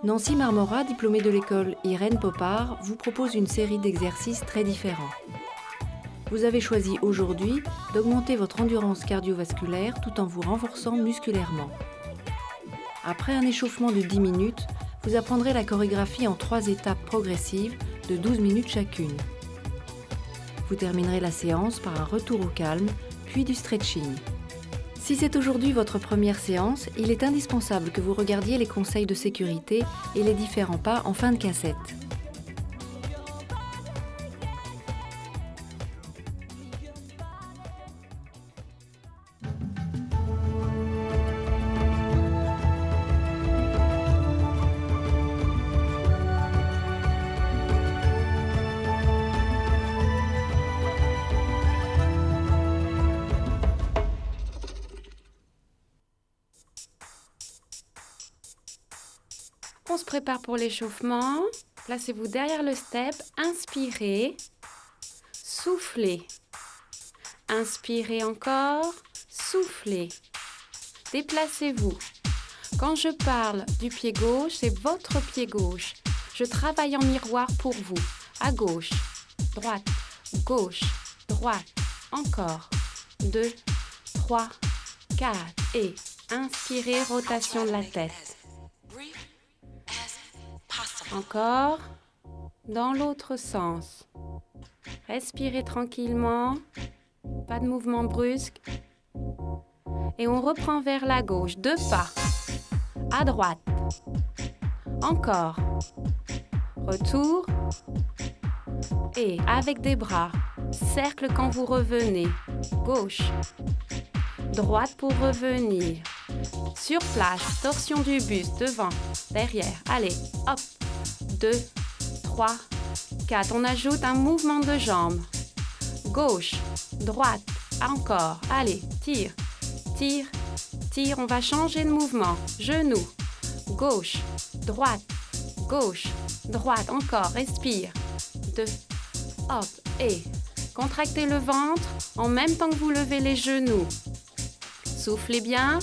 Nancy Marmora, diplômée de l'école Irène Popard, vous propose une série d'exercices très différents. Vous avez choisi aujourd'hui d'augmenter votre endurance cardiovasculaire tout en vous renforçant musculairement. Après un échauffement de 10 minutes, vous apprendrez la chorégraphie en 3 étapes progressives de 12 minutes chacune. Vous terminerez la séance par un retour au calme, puis du stretching. Si c'est aujourd'hui votre première séance, il est indispensable que vous regardiez les conseils de sécurité et les différents pas en fin de cassette. On se prépare pour l'échauffement. Placez-vous derrière le step. Inspirez. Soufflez. Inspirez encore. Soufflez. Déplacez-vous. Quand je parle du pied gauche, c'est votre pied gauche. Je travaille en miroir pour vous. À gauche, droite, gauche, droite. Encore. 2, 3, 4. Et inspirez, rotation de la tête. Encore, dans l'autre sens. Respirez tranquillement, pas de mouvement brusque. Et on reprend vers la gauche, 2 pas. À droite. Encore. Retour. Et avec des bras, cercle quand vous revenez. Gauche. Droite pour revenir. Sur place, torsion du buste, devant, derrière. Allez, hop. 2, 3, 4. On ajoute un mouvement de jambes. Gauche, droite, encore. Allez, tire, tire, tire. On va changer de mouvement. Genoux, gauche, droite, gauche, droite. Encore, respire. 2, hop, et contractez le ventre en même temps que vous levez les genoux. Soufflez bien.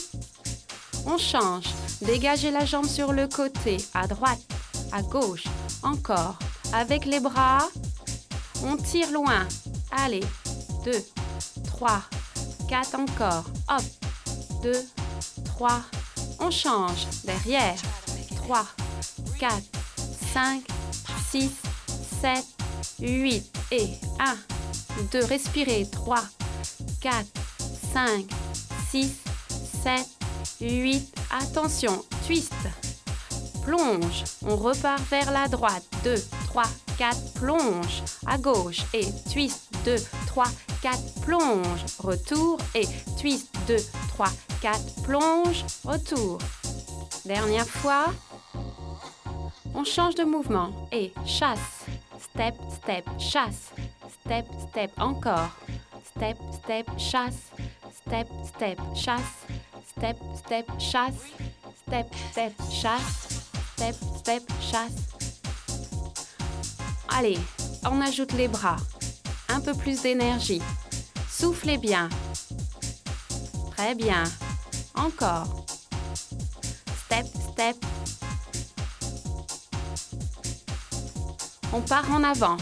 On change. Dégagez la jambe sur le côté, à droite. À gauche, encore. Avec les bras, on tire loin. Allez, 2, 3, 4 encore. Hop, 2, 3. On change. Derrière, 3, 4, 5, 6, 7, 8. Et 1, 2. Respirez. 3, 4, 5, 6, 7, 8. Attention, twist. Plonge, on repart vers la droite, 2, 3, 4, plonge, à gauche et twist, 2, 3, 4, plonge, retour et twist, 2, 3, 4, plonge, retour. Dernière fois, on change de mouvement et chasse, step, step, chasse, step, step, encore, step, step, chasse, step, step, chasse, step, step, chasse, step, step, chasse. Step, step, chasse. Allez, on ajoute les bras. Un peu plus d'énergie. Soufflez bien. Très bien. Encore. Step, step. On part en avant.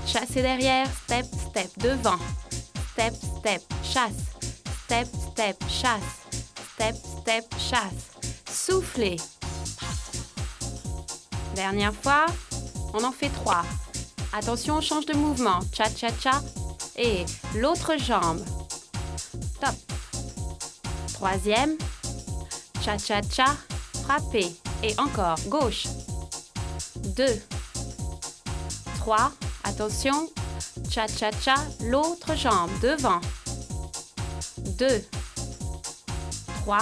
Chassez derrière. Step, step. Devant. Step, step. Chasse. Step, step. Chasse. Step, step. Chasse. Soufflez. Dernière fois, on en fait 3. Attention, on change de mouvement. Cha-cha-cha. Et l'autre jambe. Top. Troisième. Cha-cha-cha. Frappez. Et encore. Gauche. 2. 3. Attention. Cha-cha-cha. L'autre jambe. Devant. 2. 3.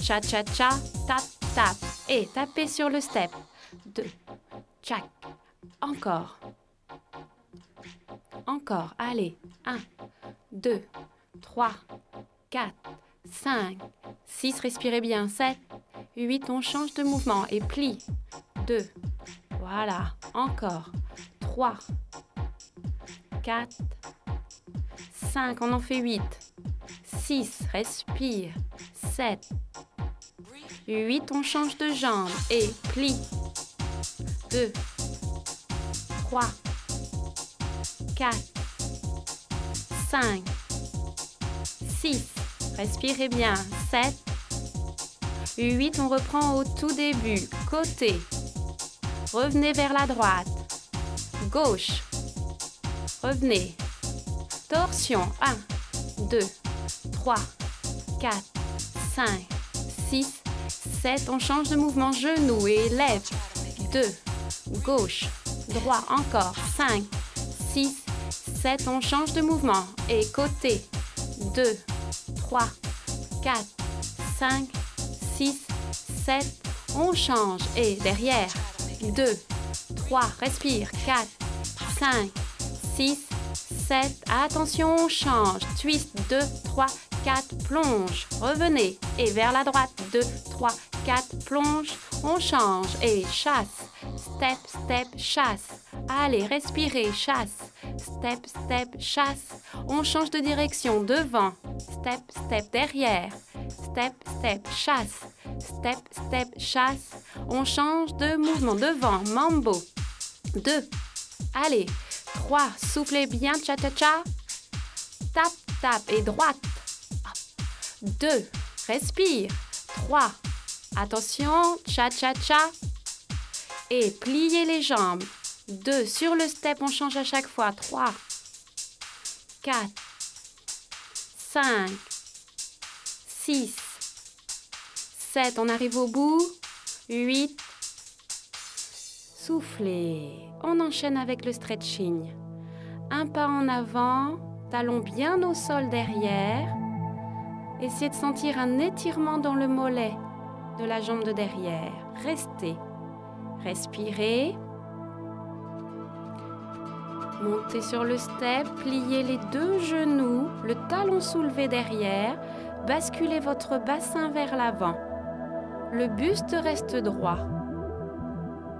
Cha-cha-cha. Tap, tap. Et tapez sur le step. 2, tchac. Encore. Encore. Allez. 1, 2, 3, 4, 5, 6. Respirez bien. 7, 8. On change de mouvement et plie. 2. Voilà. Encore. 3, 4, 5. On en fait 8. 6. Respire. 7. 8, on change de jambe et plie. 2, 3, 4, 5, 6, respirez bien, 7, 8, on reprend au tout début, côté, revenez vers la droite, gauche, revenez, torsion, 1, 2, 3, 4, 5, 6, 7, on change de mouvement, genou et lève, 2, gauche, droit, encore, 5, 6, 7, on change de mouvement et côté, 2, 3, 4, 5, 6, 7, on change et derrière, 2, 3, respire, 4, 5, 6, 7, attention, on change, twist, 2, 3, 4, plonge, revenez et vers la droite, 2, 3, 4, plonge, on change et chasse, step, step, chasse, allez, respirez, chasse, step, step, chasse, on change de direction, devant, step, step, derrière, step, step, chasse, step, step, chasse, on change de mouvement, devant, mambo, 2, allez, 3, soufflez bien, cha-cha-cha, tap, tap et droite, 2, respire, 3, attention, cha-cha-cha, et pliez les jambes, 2, sur le step, on change à chaque fois, 3, 4, 5, 6, 7, on arrive au bout, 8, soufflez, on enchaîne avec le stretching, un pas en avant, talons bien au sol derrière, essayez de sentir un étirement dans le mollet de la jambe de derrière, restez, respirez, montez sur le step, pliez les deux genoux, le talon soulevé derrière, basculez votre bassin vers l'avant. Le buste reste droit.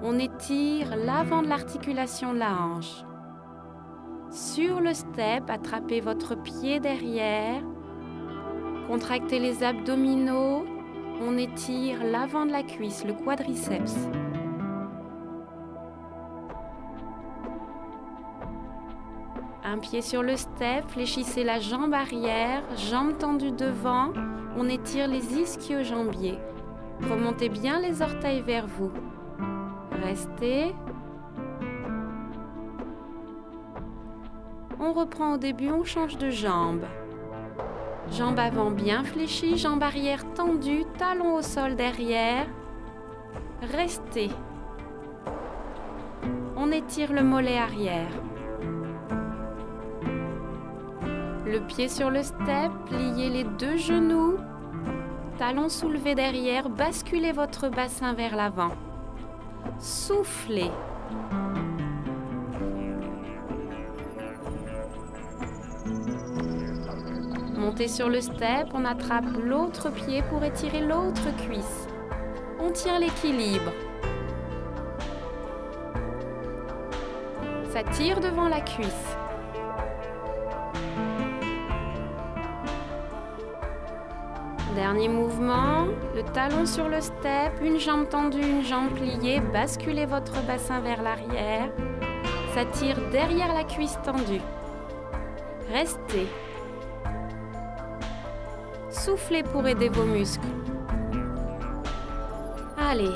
On étire l'avant de l'articulation de la hanche. Sur le step, attrapez votre pied derrière, contractez les abdominaux, on étire l'avant de la cuisse, le quadriceps. Un pied sur le step, fléchissez la jambe arrière, jambe tendue devant, on étire les ischio-jambiers. Remontez bien les orteils vers vous. Restez. On reprend au début, on change de jambe. Jambe avant bien fléchie, jambe arrière tendue, talon au sol derrière. Restez. On étire le mollet arrière. Le pied sur le step, pliez les deux genoux, talons soulevés derrière, basculez votre bassin vers l'avant. Soufflez. Montez sur le step, on attrape l'autre pied pour étirer l'autre cuisse. On tient l'équilibre. Ça tire devant la cuisse. Dernier mouvement, le talon sur le step, une jambe tendue, une jambe pliée, basculez votre bassin vers l'arrière. Ça tire derrière la cuisse tendue. Restez. Soufflez pour aider vos muscles. Allez,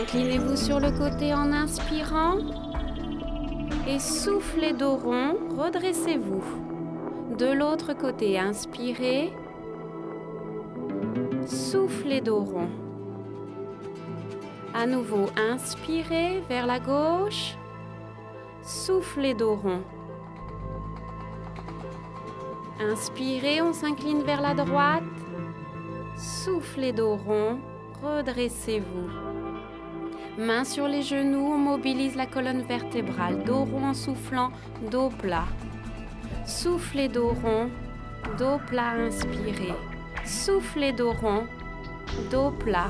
inclinez-vous sur le côté en inspirant et soufflez dos rond, redressez-vous. De l'autre côté, inspirez. Soufflez dos rond. À nouveau, inspirez vers la gauche. Soufflez dos rond. Inspirez, on s'incline vers la droite. Soufflez dos rond. Redressez-vous. Mains sur les genoux, on mobilise la colonne vertébrale. Dos rond en soufflant, dos plat. Soufflez dos rond, dos plat, inspirez. Soufflez dos rond, dos plat.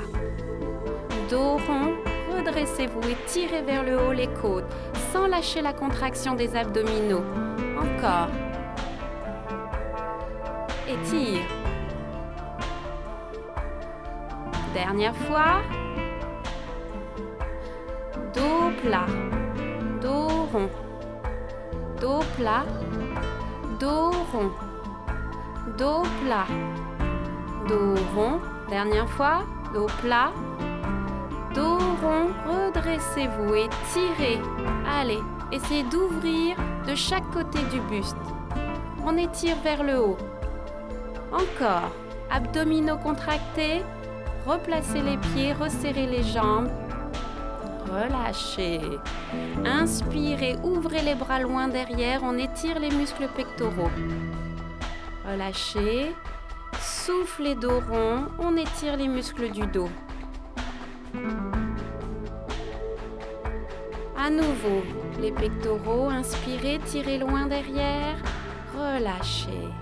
Dos rond, redressez-vous et tirez vers le haut les côtes sans lâcher la contraction des abdominaux. Encore. Étire. Dernière fois. Dos plat, dos rond, dos plat, dos rond, dos plat, dos rond. Dernière fois, dos plat, dos rond. Redressez-vous et tirez. Allez, essayez d'ouvrir de chaque côté du buste. On étire vers le haut. Encore. Abdominaux contractés. Replacez les pieds, resserrez les jambes. Relâchez. Inspirez, ouvrez les bras loin derrière. On étire les muscles pectoraux. Relâchez. Soufflez dos rond. On étire les muscles du dos. À nouveau, les pectoraux. Inspirez, tirez loin derrière. Relâchez.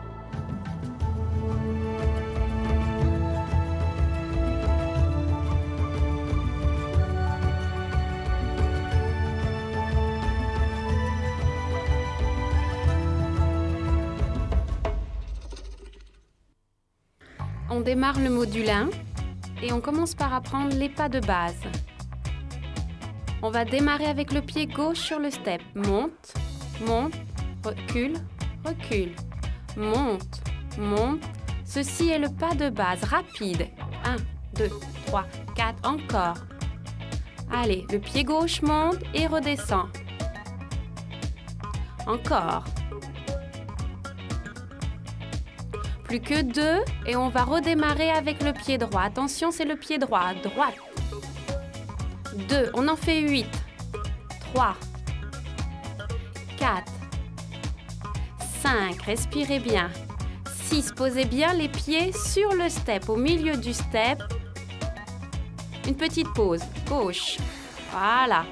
On démarre le module 1 et on commence par apprendre les pas de base. On va démarrer avec le pied gauche sur le step. Monte, monte, recule, recule. Monte, monte. Ceci est le pas de base rapide. 1, 2, 3, 4, encore. Allez, le pied gauche monte et redescend. Encore. Plus que 2 et on va redémarrer avec le pied droit. Attention, c'est le pied droit. Droite. 2, on en fait 8. 3. 4. 5, respirez bien. 6, posez bien les pieds sur le step. Au milieu du step, une petite pause. Gauche. Voilà.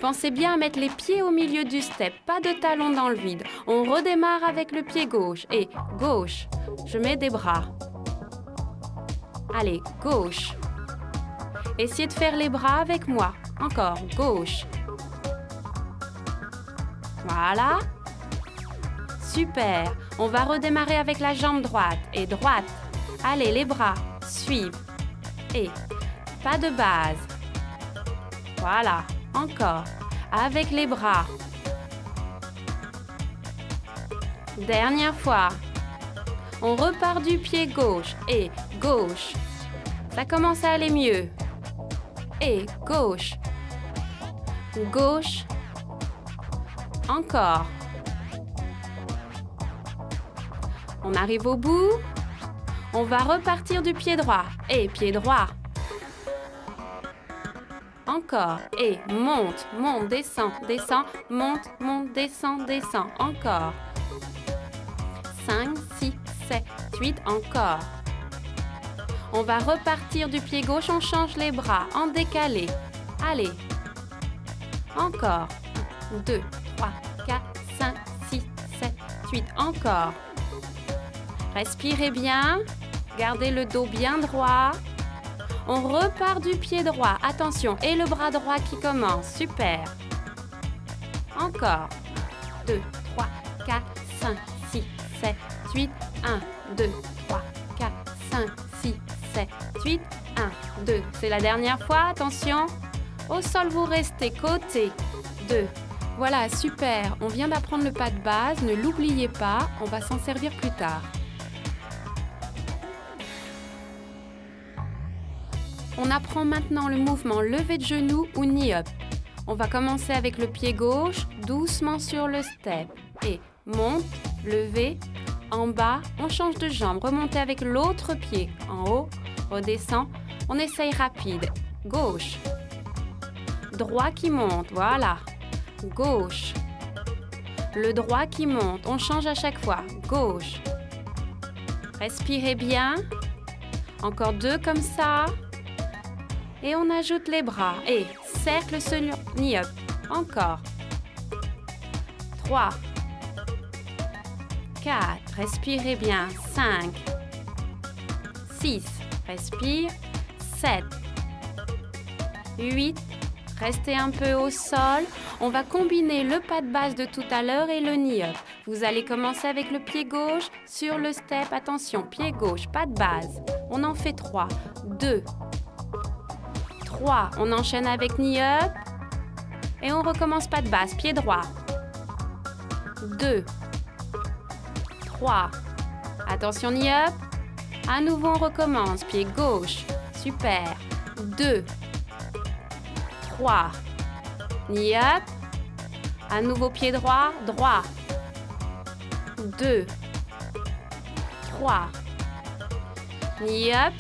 Pensez bien à mettre les pieds au milieu du step. Pas de talons dans le vide. On redémarre avec le pied gauche. Et gauche. Je mets des bras. Allez, gauche. Essayez de faire les bras avec moi. Encore, gauche. Voilà. Super. On va redémarrer avec la jambe droite. Et droite. Allez, les bras suivent. Et pas de base. Voilà. Encore. Avec les bras. Dernière fois. On repart du pied gauche. Et gauche. Ça commence à aller mieux. Et gauche. Gauche. Encore. On arrive au bout. On va repartir du pied droit. Et pied droit. Encore. Et monte, monte, descend, descend, monte, monte, descend, descend. Encore. 5, 6, 7, 8, encore. On va repartir du pied gauche, on change les bras en décalé. Allez. Encore. 2, 3, 4, 5, 6, 7, 8, encore. Respirez bien. Gardez le dos bien droit. On repart du pied droit. Attention, et le bras droit qui commence. Super. Encore. 2, 3, 4, 5, 6, 7, 8, 1, 2, 3, 4, 5, 6, 7, 8, 1, 2. C'est la dernière fois, attention. Au sol, vous restez. Côté. 2. Voilà, super. On vient d'apprendre le pas de base. Ne l'oubliez pas, on va s'en servir plus tard. On apprend maintenant le mouvement lever de genou ou knee up. On va commencer avec le pied gauche, doucement sur le step. Et monte, lever, en bas, on change de jambe. Remontez avec l'autre pied. En haut, redescend. On essaye rapide. Gauche. Droit qui monte, voilà. Gauche. Le droit qui monte, on change à chaque fois. Gauche. Respirez bien. Encore 2 comme ça. Et on ajoute les bras. Et cercle sur knee up. Encore. 3. 4. Respirez bien. 5. 6. Respire. 7. 8. Restez un peu au sol. On va combiner le pas de base de tout à l'heure et le knee up. Vous allez commencer avec le pied gauche sur le step. Attention, pied gauche, pas de base. On en fait 3. 2. 3, on enchaîne avec knee up. Et on recommence pas de base, pied droit. 2, 3. Attention, knee up. À nouveau, on recommence, pied gauche. Super. 2, 3. Knee up. À nouveau, pied droit, droit. 2, 3. Knee up.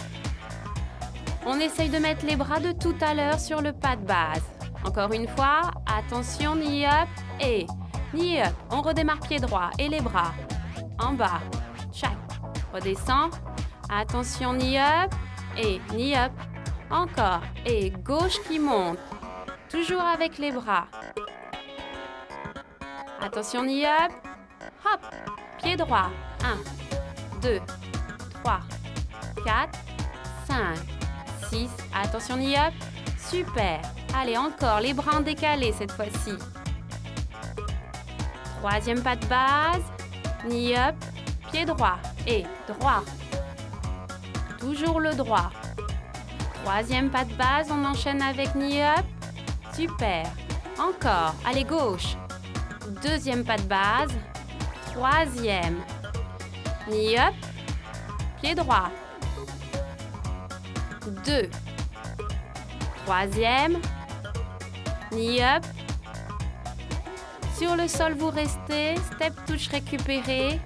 On essaye de mettre les bras de tout à l'heure sur le pas de base. Encore une fois, attention, knee up et knee up. On redémarre pied droit et les bras. En bas. Chaque. Redescend. Attention, knee up et knee up. Encore. Et gauche qui monte. Toujours avec les bras. Attention, knee up. Hop. Pied droit. 1, 2, 3, 4, 5, 6. Attention, knee up. Super. Allez, encore, les bras en décalé cette fois-ci. Troisième pas de base. Knee up. Pied droit. Et droit. Toujours le droit. Troisième pas de base, on enchaîne avec knee up. Super. Encore. Allez, gauche. Deuxième pas de base. Troisième. Knee up. Pied droit. 2. Troisième. Knee up. Sur le sol, vous restez. Step touch récupéré.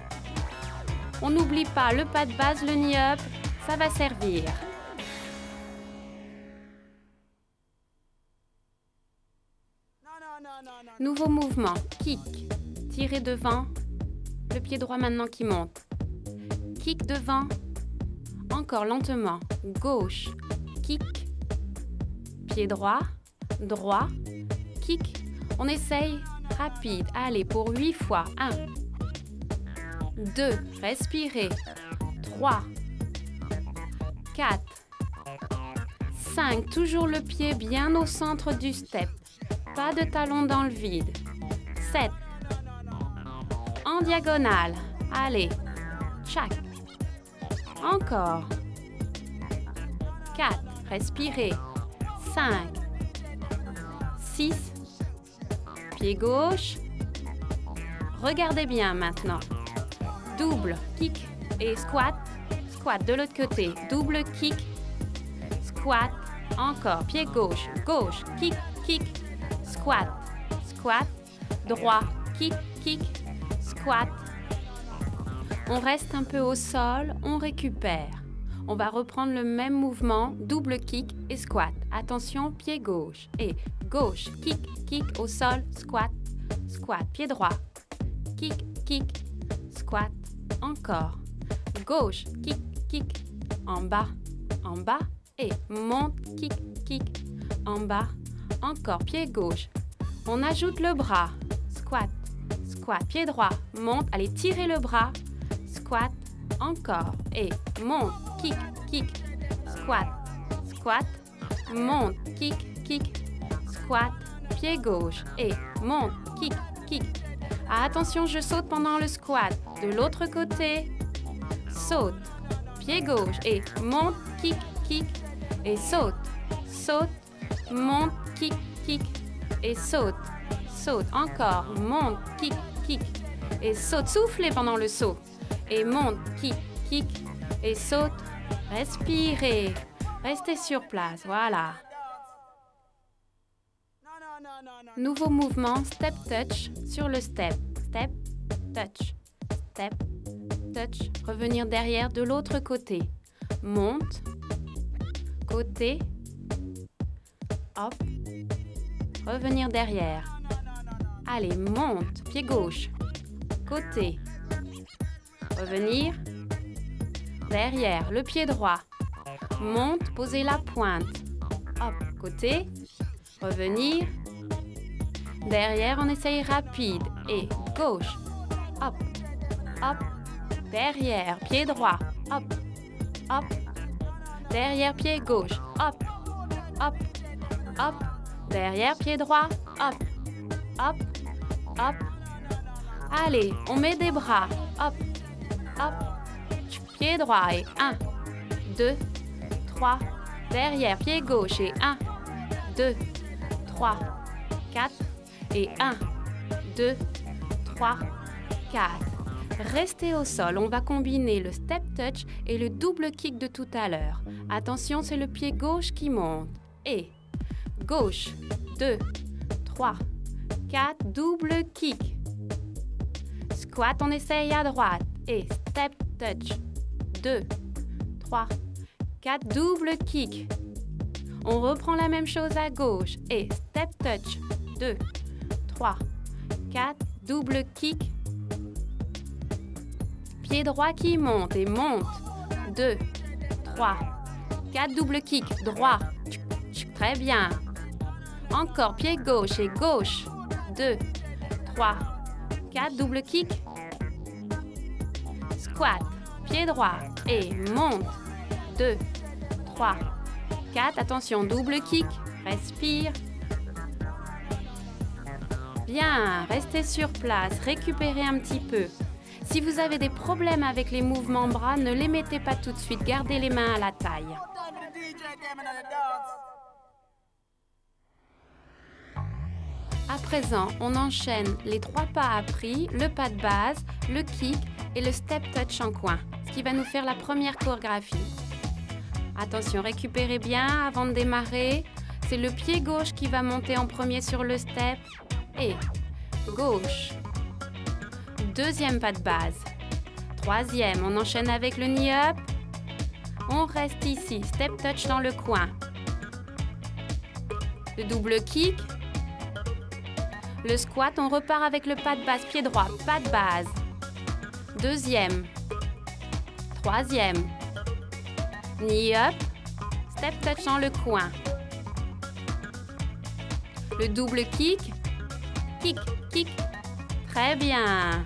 On n'oublie pas le pas de base, le knee up. Ça va servir. Nouveau mouvement. Kick. Tirez devant. Le pied droit maintenant qui monte. Kick devant. Encore lentement. Gauche. Kick. Pied droit. Droit. Kick. On essaye. Rapide. Allez, pour 8 fois. 1. 2. Respirez. 3. 4. 5. Toujours le pied bien au centre du step. Pas de talon dans le vide. 7. En diagonale. Allez. Chaque. Encore. 4. Respirez. 5. 6. Pied gauche. Regardez bien maintenant. Double kick et squat. Squat de l'autre côté. Double kick. Squat. Encore. Pied gauche. Gauche. Kick. Kick. Squat. Squat. Droit. Kick. Kick. Squat. On reste un peu au sol. On récupère. On va reprendre le même mouvement. Double kick et squat. Attention. Pied gauche. Et gauche. Kick. Kick au sol. Squat. Squat. Pied droit. Kick. Kick. Squat. Encore. Gauche. Kick. Kick. En bas. En bas. Et monte. Kick. Kick. En bas. Encore. Pied gauche. On ajoute le bras. Squat. Squat. Pied droit. Monte. Allez, tirez le bras. Squat. Encore. Et monte. Kick. Kick. Squat. Squat. Monte. Kick. Kick. Squat. Pied gauche. Et monte. Kick. Kick. Ah, attention, je saute pendant le squat. De l'autre côté. Saute. Pied gauche. Et monte. Kick. Kick. Et saute. Saute. Monte. Kick. Kick. Et saute. Saute. Encore. Monte. Kick. Kick. Et saute. Soufflez pendant le saut. Et monte. Kick. Kick. Et saute. Respirez. Restez sur place. Voilà. Nouveau mouvement. Step touch sur le step. Step. Touch. Step. Touch. Revenir derrière de l'autre côté. Monte. Côté. Hop. Revenir derrière. Allez, monte. Pied gauche. Côté. Revenir. Derrière. Le pied droit. Monte. Posez la pointe. Hop. Côté. Revenir. Derrière, on essaye rapide. Et gauche. Hop. Hop. Derrière. Pied droit. Hop. Hop. Derrière, pied gauche. Hop. Hop. Hop. Derrière, pied droit. Hop. Hop. Hop. Allez, on met des bras. Hop. Hop. Pied droit et 1, 2, 3. Derrière, pied gauche et 1, 2, 3, 4 et 1, 2, 3, 4. Restez au sol, on va combiner le step touch et le double kick de tout à l'heure. Attention, c'est le pied gauche qui monte. Et gauche, 2, 3, 4, double kick. Squat, on essaye à droite. Et step touch, 2, 3, 4, double kick. On reprend la même chose à gauche. Et step touch, 2, 3, 4, double kick. Pied droit qui monte et monte. 2, 3, 4, double kick. Droit. Très bien. Encore pied gauche et gauche. 2, 3, 4, double kick. Squat. Pied droit et monte. 2, 3, 4. Attention, double kick. Respire. Bien, restez sur place. Récupérez un petit peu. Si vous avez des problèmes avec les mouvements bras, ne les mettez pas tout de suite. Gardez les mains à la taille. À présent, on enchaîne les 3 pas appris, le pas de base, le kick et le step touch en coin, ce qui va nous faire la première chorégraphie. Attention, récupérez bien avant de démarrer. C'est le pied gauche qui va monter en premier sur le step. Et gauche. Deuxième pas de base. Troisième, on enchaîne avec le knee up. On reste ici, step touch dans le coin. Le double kick. Le squat, on repart avec le pas de base, pied droit, pas de base. Deuxième. Troisième. Knee up. Step touch dans le coin. Le double kick. Kick, kick. Très bien.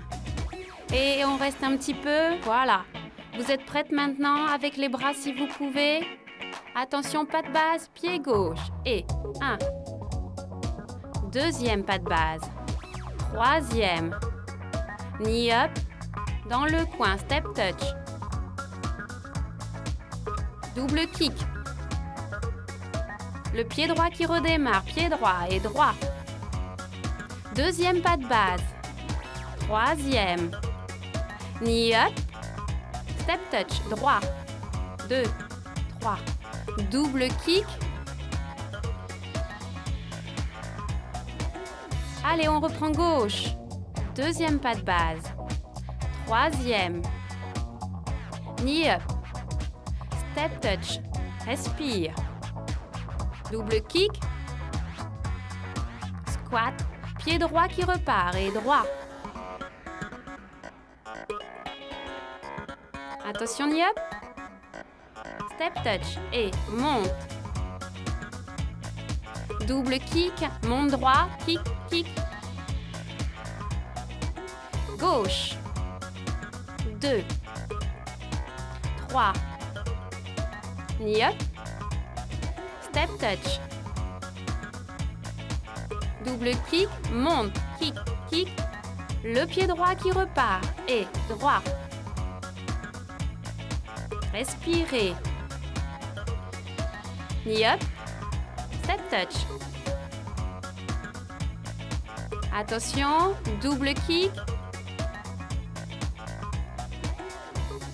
Et on reste un petit peu. Voilà. Vous êtes prête maintenant avec les bras si vous pouvez. Attention, pas de base, pied gauche. Et 1. Deuxième pas de base. Troisième. Knee up. Dans le coin, step touch. Double kick. Le pied droit qui redémarre, pied droit et droit. Deuxième pas de base. Troisième. Knee up. Step touch, droit. 2, 3. Double kick. Allez, on reprend gauche. Deuxième pas de base. Troisième. Knee up. Step touch. Respire. Double kick. Squat. Pied droit qui repart et droit. Attention, knee up. Step touch et monte. Double kick, monte droit, kick, kick. Gauche. 2, 3. Knee up. Step touch. Double kick, monte, kick, kick. Le pied droit qui repart et droit. Respirez. Knee up. Step touch. Attention, double kick.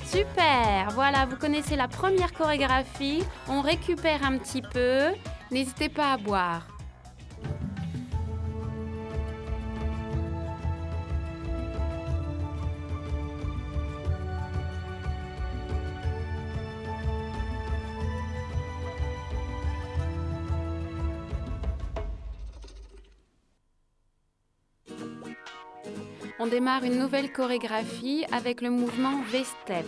Super, voilà, vous connaissez la première chorégraphie. On récupère un petit peu. N'hésitez pas à boire. On démarre une nouvelle chorégraphie avec le mouvement V-step.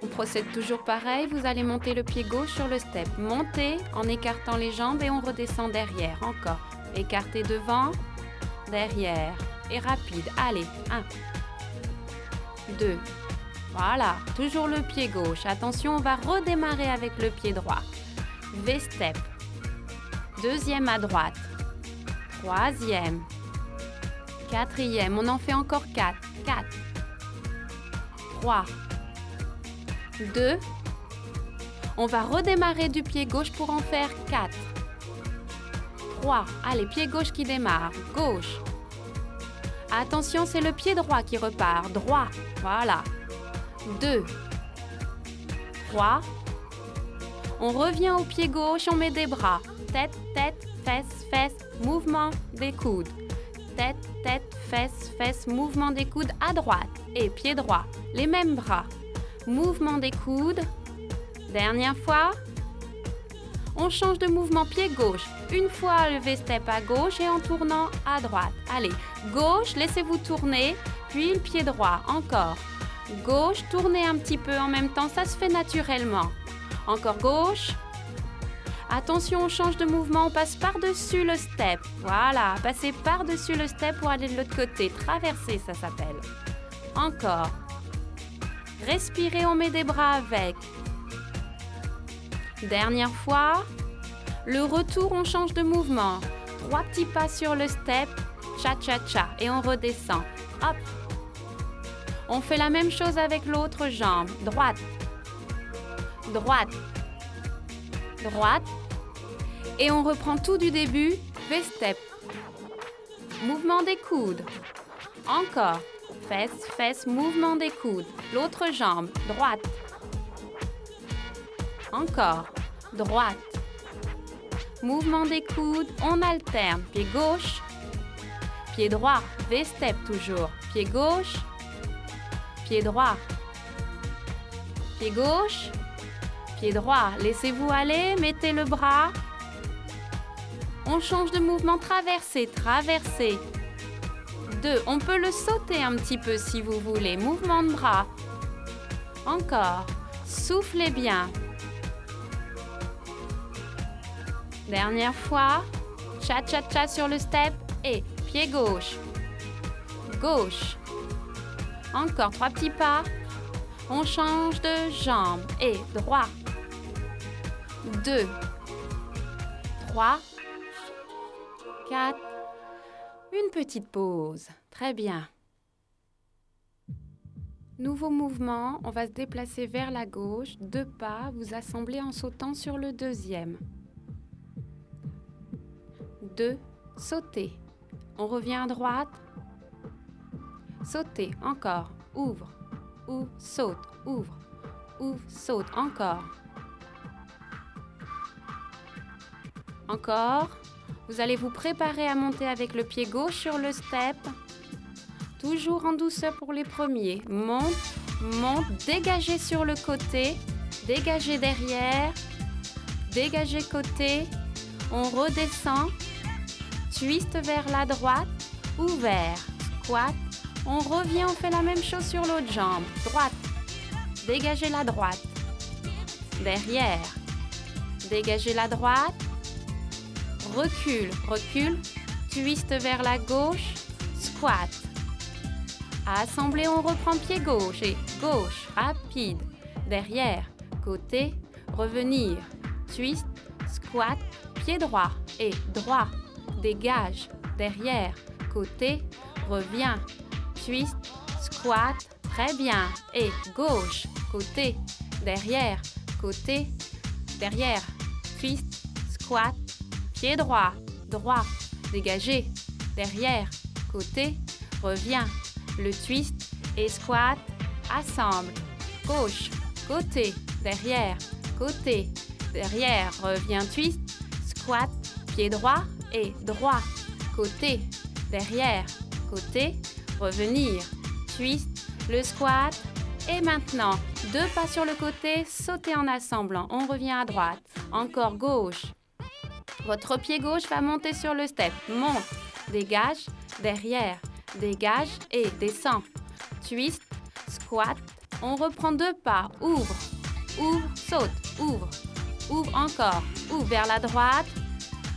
On procède toujours pareil, vous allez monter le pied gauche sur le step. Montez en écartant les jambes et on redescend derrière. Encore. Écartez devant, derrière. Et rapide. Allez, 1, 2. Voilà, toujours le pied gauche. Attention, on va redémarrer avec le pied droit. V-step. Deuxième à droite. Troisième. Quatrième, on en fait encore 4. 4. 3. 2. On va redémarrer du pied gauche pour en faire 4. 3. Allez, pied gauche qui démarre. Gauche. Attention, c'est le pied droit qui repart. Droit. Voilà. 2. 3. On revient au pied gauche, on met des bras. Tête, tête, fesse, fesse, mouvement des coudes. Tête, tête, fesse, fesse, mouvement des coudes à droite. Et pied droit. Les mêmes bras. Mouvement des coudes. Dernière fois. On change de mouvement pied gauche. Une fois levé step à gauche et en tournant à droite. Allez, gauche, laissez-vous tourner, puis le pied droit. Encore. Gauche, tournez un petit peu en même temps, ça se fait naturellement. Encore gauche. Attention, on change de mouvement, on passe par-dessus le step. Voilà, passez par-dessus le step pour aller de l'autre côté. Traverser, ça s'appelle. Encore. Respirez, on met des bras avec. Dernière fois. Le retour, on change de mouvement. 3 petits pas sur le step. Cha-cha-cha. Et on redescend. Hop. On fait la même chose avec l'autre jambe. Droite. Droite. Droite. Et on reprend tout du début. V-step. Mouvement des coudes. Encore. Fesse, fesse, mouvement des coudes. L'autre jambe. Droite. Encore. Droite. Mouvement des coudes. On alterne. Pied gauche. Pied droit. V-step toujours. Pied gauche. Pied droit. Pied gauche. Pied droit. Laissez-vous aller. Mettez le bras. On change de mouvement. Traverser. Traverser. 2. On peut le sauter un petit peu si vous voulez. Mouvement de bras. Encore. Soufflez bien. Dernière fois. Cha-cha-cha sur le step. Et pied gauche. Gauche. Encore 3 petits pas. On change de jambe. Et droit. 2. 3. 4. Une petite pause. Très bien. Nouveau mouvement. On va se déplacer vers la gauche. 2 pas. Vous assemblez en sautant sur le deuxième. 2. Sauter. On revient à droite. Sauter. Encore. Ouvre. Ouvre. Saute. Ouvre. Ouvre. Saute. Encore. Encore. Vous allez vous préparer à monter avec le pied gauche sur le step. Toujours en douceur pour les premiers. Monte. Monte. Dégagez sur le côté. Dégagez derrière. Dégagez côté. On redescend. Twist vers la droite. Ouvert. Squat. On revient, on fait la même chose sur l'autre jambe. Droite. Dégagez la droite. Derrière. Dégagez la droite. Recule, recule. Twist vers la gauche. Squat. Assemblée, on reprend pied gauche et gauche. Rapide. Derrière. Côté. Revenir. Twist. Squat. Pied droit et droit. Dégage. Derrière. Côté. Reviens. Twist, squat, très bien. Et gauche, côté, derrière, côté, derrière. Twist, squat, pied droit, droit, dégagé, derrière, côté, reviens. Le twist et squat, assemble. Gauche, côté, derrière, reviens, twist, squat, pied droit et droit, côté, derrière, côté, revenir, twist, le squat et maintenant 2 pas sur le côté, sauter en assemblant, on revient à droite, encore gauche, votre pied gauche va monter sur le step, monte, dégage, derrière, dégage et descend, twist, squat, on reprend 2 pas, ouvre, ouvre, saute, ouvre encore, ouvre vers la droite,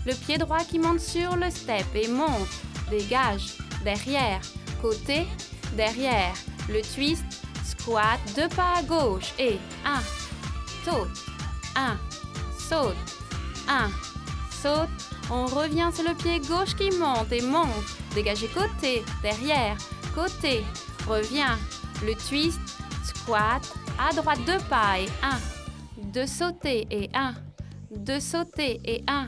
le pied droit qui monte sur le step et monte, dégage, derrière, côté, derrière, le twist, squat, 2 pas à gauche et 1, saute, 1, saute, 1, saute, on revient, c'est le pied gauche qui monte et monte, dégagez côté, derrière, côté, revient, le twist, squat, à droite 2 pas et 1, 2 sauter et 1, 2 sauter et 1,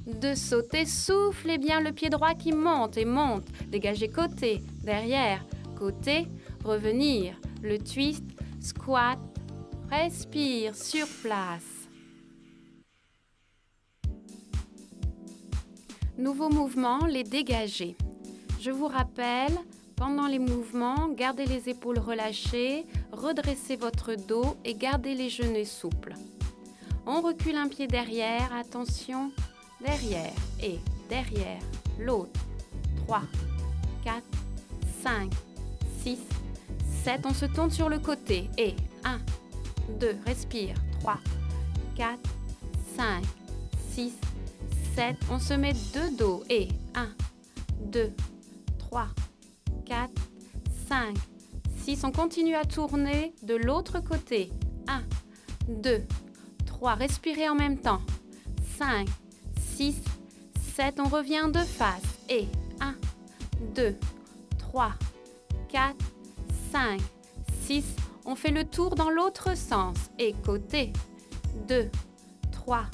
2 sauter, soufflez bien le pied droit qui monte et monte. Dégagez côté, derrière, côté, revenir. Le twist, squat, respire sur place. Nouveau mouvement, les dégagés. Je vous rappelle, pendant les mouvements, gardez les épaules relâchées, redressez votre dos et gardez les genoux souples. On recule un pied derrière, attention, derrière et derrière, l'autre. 3, 4, 5, 6, 7. On se tourne sur le côté et 1, 2, respire, 3, 4, 5, 6, 7. On se met de dos et 1, 2, 3, 4, 5, 6. On continue à tourner de l'autre côté. 1, 2, 3. Respirez en même temps. 5, 6, 7. On revient de face. Et 1, 2, 3, 4, 5, 6. On fait le tour dans l'autre sens. Et côté. 2, 3,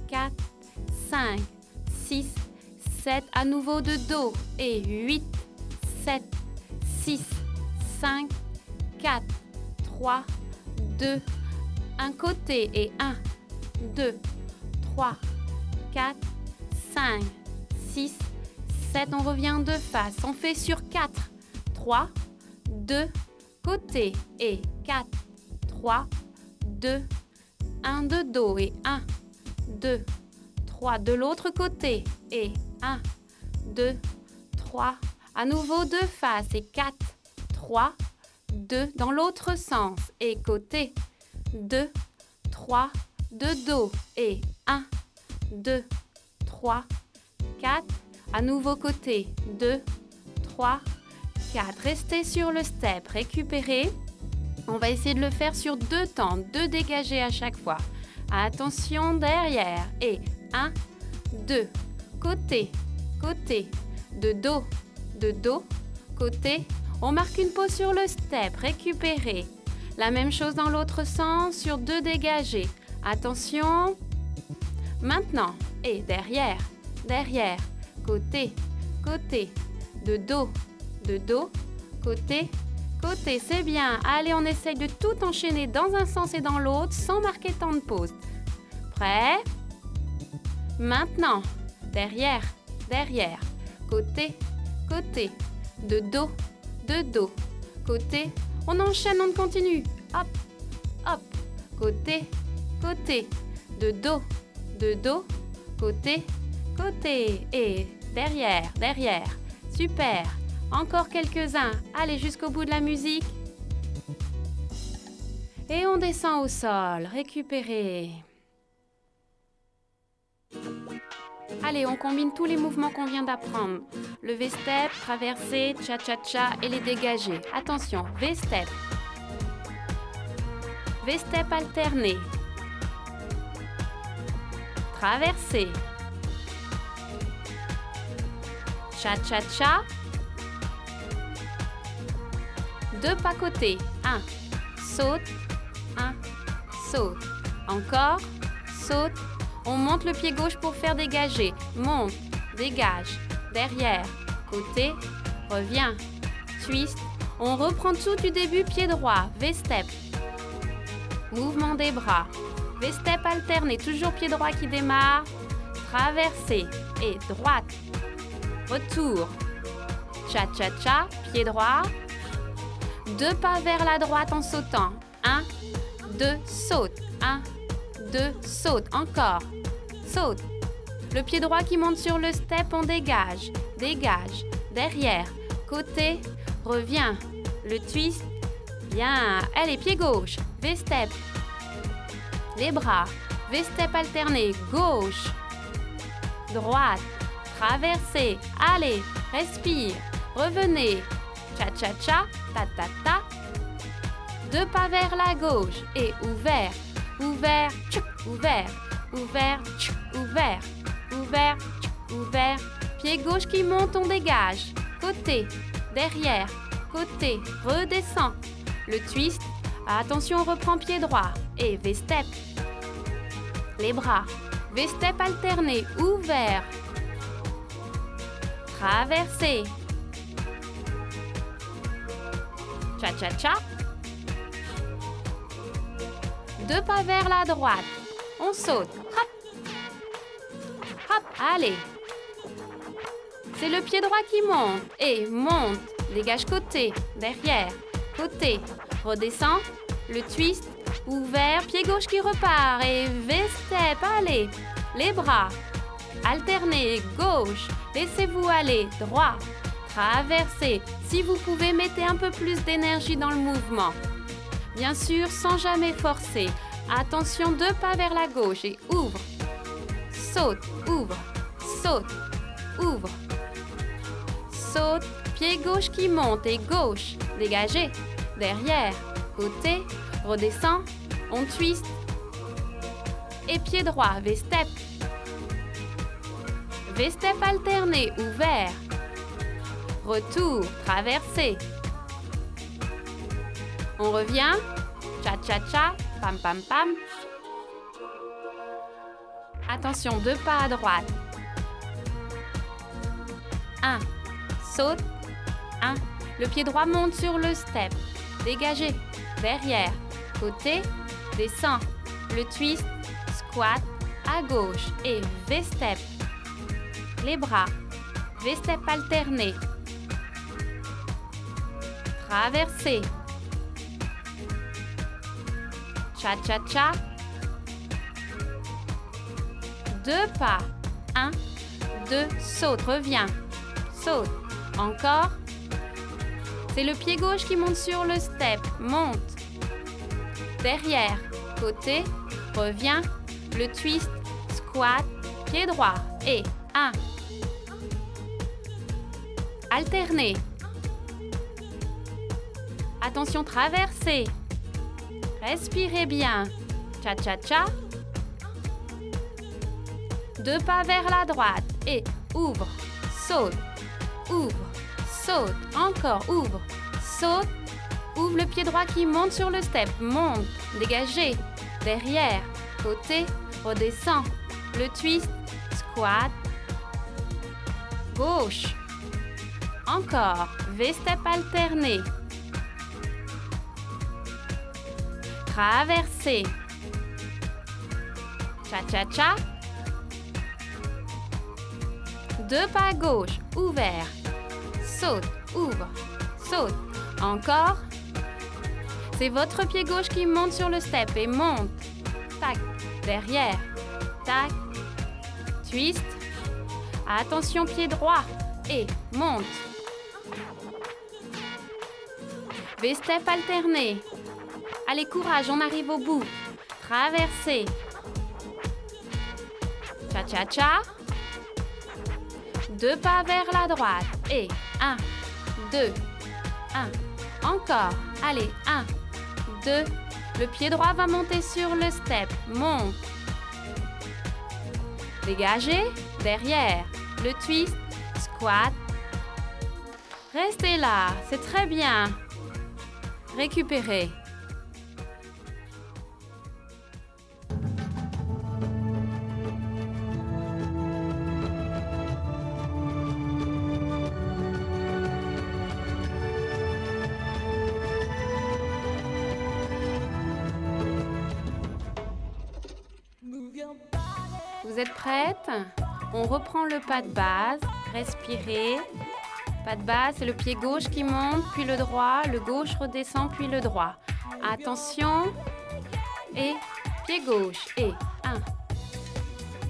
4, 5, 6, 7. À nouveau de dos. Et 8, 7, 6, 5, 4, 3, 2, un côté et 1, 2, 3, 4, 5, 6, 7. On revient de face. On fait sur 4, 3, 2, côté et 4, 3, 2, 1 de dos et 1, 2, 3 de l'autre côté et 1, 2, 3. À nouveau de face et 4, 3, 2 dans l'autre sens et côté. 2, 3, de dos et 1, 2, 3, 4. À nouveau côté. 2, 3, 4. Restez sur le step. Récupérez. On va essayer de le faire sur 2 temps. 2 dégagés à chaque fois. Attention derrière. Et 1, 2. Côté, côté. De dos, côté. On marque une pause sur le step. Récupérez. La même chose dans l'autre sens sur 2 dégagés. Attention. Maintenant. Et derrière, derrière. Côté, côté. De dos, côté, côté. C'est bien. Allez, on essaye de tout enchaîner dans un sens et dans l'autre sans marquer tant de pauses. Prêt? Maintenant. Derrière, derrière. Côté, côté. De dos, côté. On enchaîne, on continue. Hop, hop. Côté, côté. De dos, côté, côté. Et derrière, derrière. Super. Encore quelques-uns. Allez jusqu'au bout de la musique. Et on descend au sol. Récupérez. Allez, on combine tous les mouvements qu'on vient d'apprendre. Le V-step, traversée, cha-cha-cha et les dégagés. Attention, V-step. V-step alterné. Traversée. Cha-cha-cha. 2 pas côté. 1, saute. 1, saute. Encore, saute. On monte le pied gauche pour faire dégager. Monte, dégage, derrière, côté, revient, twist. On reprend tout du début, pied droit, V-step. Mouvement des bras. V-step alterné, toujours pied droit qui démarre. Traversée et droite. Retour. Cha-cha-cha, pied droit. 2 pas vers la droite en sautant. 1, 2, saute. 1, 2, saute. Encore. Saute. Le pied droit qui monte sur le step, on dégage. Dégage. Derrière. Côté. Revient. Le twist. Bien. Allez, pied gauche. V-step. Les bras. V-step alterné. Gauche. Droite. Traversée. Allez. Respire. Revenez. Cha-cha-cha. Ta-ta-ta. 2 pas vers la gauche. Et ouvert. Ouvert. Tchouk, ouvert. Ouvert, tchouk, ouvert, ouvert, tchouk, ouvert. Pied gauche qui monte, on dégage. Côté, derrière, côté, redescend. Le twist, attention, on reprend pied droit. Et V-step. Les bras, V-step alterné, ouvert. Traversé. Cha-cha-cha. 2 pas vers la droite. On saute. Hop. Hop, allez. C'est le pied droit qui monte. Et monte. Dégage côté, derrière, côté. Redescend. Le twist. Ouvert, pied gauche qui repart. Et V-step, allez. Les bras. Alternez, gauche. Laissez-vous aller, droit. Traversez. Si vous pouvez, mettez un peu plus d'énergie dans le mouvement. Bien sûr, sans jamais forcer. Attention, 2 pas vers la gauche et ouvre. Saute, ouvre. Saute, ouvre. Saute, pied gauche qui monte et gauche. Dégagez. Derrière, côté. Redescend. On twist. Et pied droit, V-step. V-step alterné, ouvert. Retour, traversé. On revient. Cha-cha-cha, pam-pam-pam. Attention, 2 pas à droite. 1. Saute. 1. Le pied droit monte sur le step. Dégagez. Derrière. Côté. Descend. Le twist. Squat. À gauche. Et V-step. Les bras. V-step alterné. Traversé. Cha-cha-cha. 2 pas. 1, 2, saute, reviens. Saute. Encore. C'est le pied gauche qui monte sur le step. Monte. Derrière. Côté. Reviens. Le twist. Squat. Pied droit. Et 1. Alterné. Attention, traversée. Respirez bien. Cha-cha-cha. 2 pas vers la droite. Et ouvre. Saute. Ouvre. Saute. Encore. Ouvre. Saute. Ouvre le pied droit qui monte sur le step. Monte. Dégagez. Derrière. Côté. Redescend. Le twist. Squat. Gauche. Encore. V-step alterné. Traversé. Cha-cha-cha. 2 pas à gauche. Ouvert. Saute. Ouvre. Saute. Encore. C'est votre pied gauche qui monte sur le step et monte. Tac. Derrière. Tac. Twist. Attention, pied droit. Et monte. V-step alterné. Allez, courage, on arrive au bout. Traversez. Cha-cha-cha. 2 pas vers la droite. Et 1, 2, 1. Encore. Allez, 1, 2. Le pied droit va monter sur le step. Monte. Dégagez. Derrière. Le twist. Squat. Restez là. C'est très bien. Récupérez. Vous êtes prête? On reprend le pas de base. Respirez. Pas de base, c'est le pied gauche qui monte, puis le droit. Le gauche redescend, puis le droit. Attention. Et pied gauche. Et 1.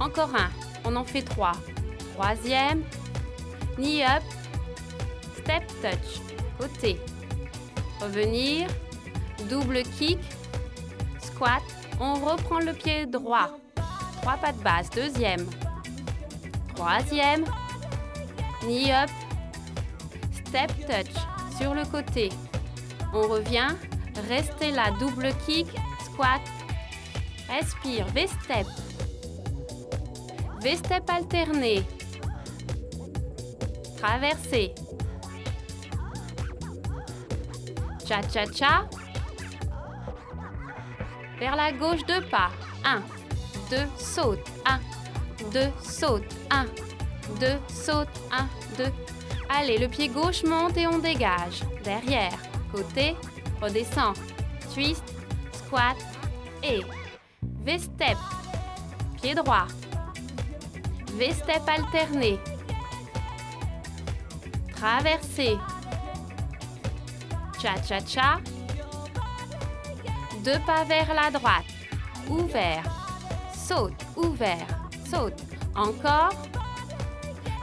Encore 1. On en fait 3. Troisième. Knee up. Step touch. Côté. Revenir. Double kick. Squat. On reprend le pied droit. 3 pas de base. Deuxième. Troisième. Knee up. Step touch. Sur le côté. On revient. Restez là. Double kick. Squat. Respire. V-step. V-step alterné. Traversée. Cha-cha-cha. Vers la gauche 2 pas. 1, 2, saute, 1, 2, saute, 1, 2, saute, 1, 2. Allez, le pied gauche monte et on dégage. Derrière, côté, redescend, twist, squat et V-step, pied droit, V-step alterné, traversée, cha-cha-cha, 2 pas vers la droite, ouvert, saute, ouvert, saute, encore,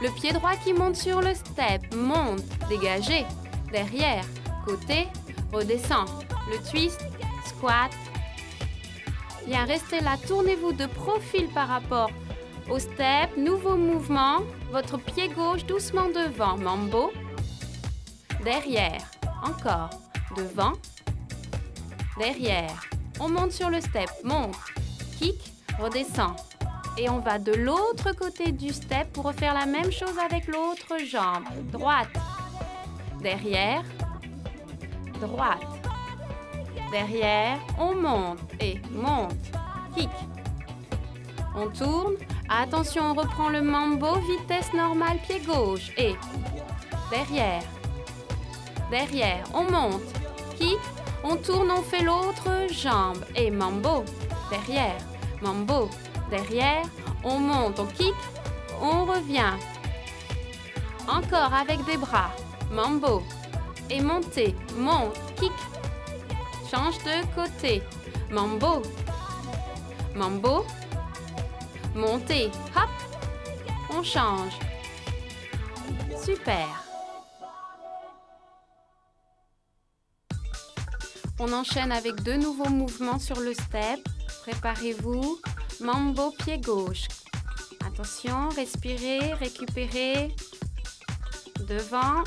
le pied droit qui monte sur le step, monte, dégagé, derrière, côté, redescend, le twist, squat. Bien, restez là, tournez-vous de profil par rapport au step, nouveau mouvement, votre pied gauche doucement devant, mambo, derrière, encore, devant, derrière, on monte sur le step, monte, kick, redescend. Et on va de l'autre côté du step pour refaire la même chose avec l'autre jambe. Droite, derrière, droite, derrière, on monte et monte, kick. On tourne, attention, on reprend le mambo, vitesse normale, pied gauche et derrière, derrière, on monte, kick, on tourne, on fait l'autre jambe et mambo, derrière, mambo, derrière, on monte, on kick, on revient. Encore avec des bras, mambo. Et montez, monte, kick. Change de côté, mambo. Mambo. Montez, hop. On change. Super. On enchaîne avec 2 nouveaux mouvements sur le step. Préparez-vous. Mambo, pied gauche. Attention, respirez, récupérez. Devant.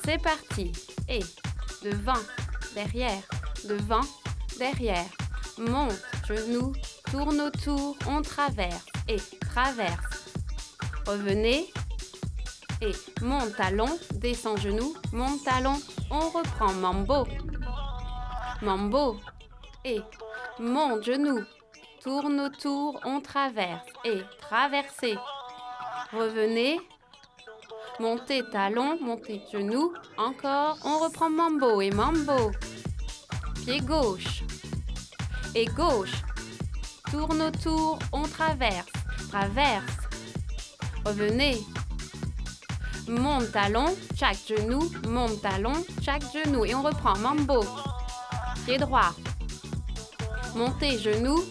C'est parti. Et devant, derrière, devant, derrière. Monte, genou, tourne autour, on traverse. Et traverse. Revenez. Et monte talon, descend genou, monte talon, on reprend. Mambo. Mambo. Et monte genou. Tourne autour, on traverse et traversez. Revenez, montez talon, montez genou, encore, on reprend mambo et mambo. Pied gauche et gauche. Tourne autour, on traverse, traverse. Revenez. Monte talon, chaque genou, monte talon, chaque genou et on reprend mambo. Pied droit. Montez genou.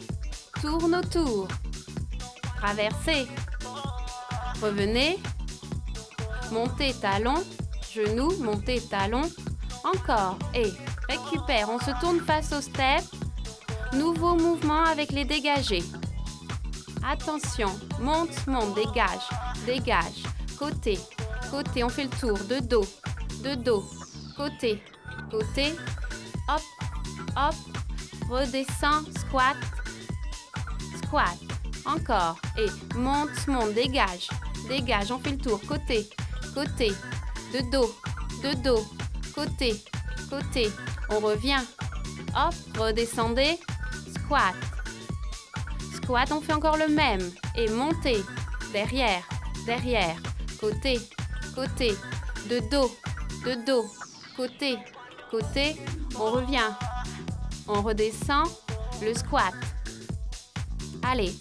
Tourne autour, traversez, revenez, montez talon, genou, montez talon, encore et récupère, on se tourne face au step, nouveau mouvement avec les dégagés. Attention, monte, monte, dégage, dégage, côté, côté, on fait le tour, de dos, côté, côté, hop, hop, redescend, squat, squat, encore, et monte, monte, dégage, dégage, on fait le tour, côté, côté, de dos, côté, côté, on revient, hop, redescendez, squat, squat, on fait encore le même, et montez, derrière, derrière, côté, côté, de dos, côté, côté, on revient, on redescend, le squat. Allez,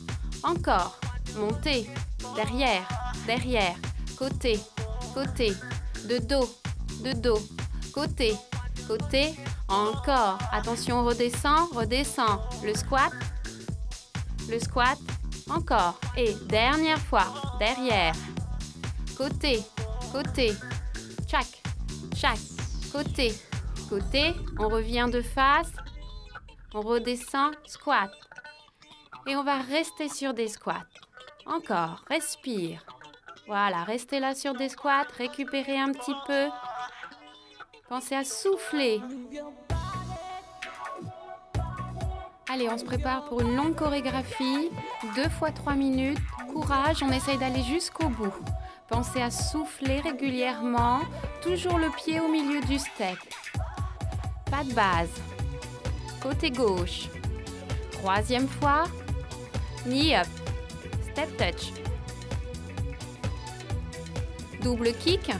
encore, montez, derrière, derrière, côté, côté, de dos, côté, côté, encore, attention, redescend, redescend, le squat, encore, et dernière fois, derrière, côté, côté, chaque, côté, côté, on revient de face, on redescend, squat. Et on va rester sur des squats. Encore, respire. Voilà, restez là sur des squats, récupérez un petit peu. Pensez à souffler. Allez, on se prépare pour une longue chorégraphie. 2 fois 3 minutes. Courage, on essaye d'aller jusqu'au bout. Pensez à souffler régulièrement. Toujours le pied au milieu du step. Pas de base. Côté gauche. 3e fois. knee up, step touch. Double kick,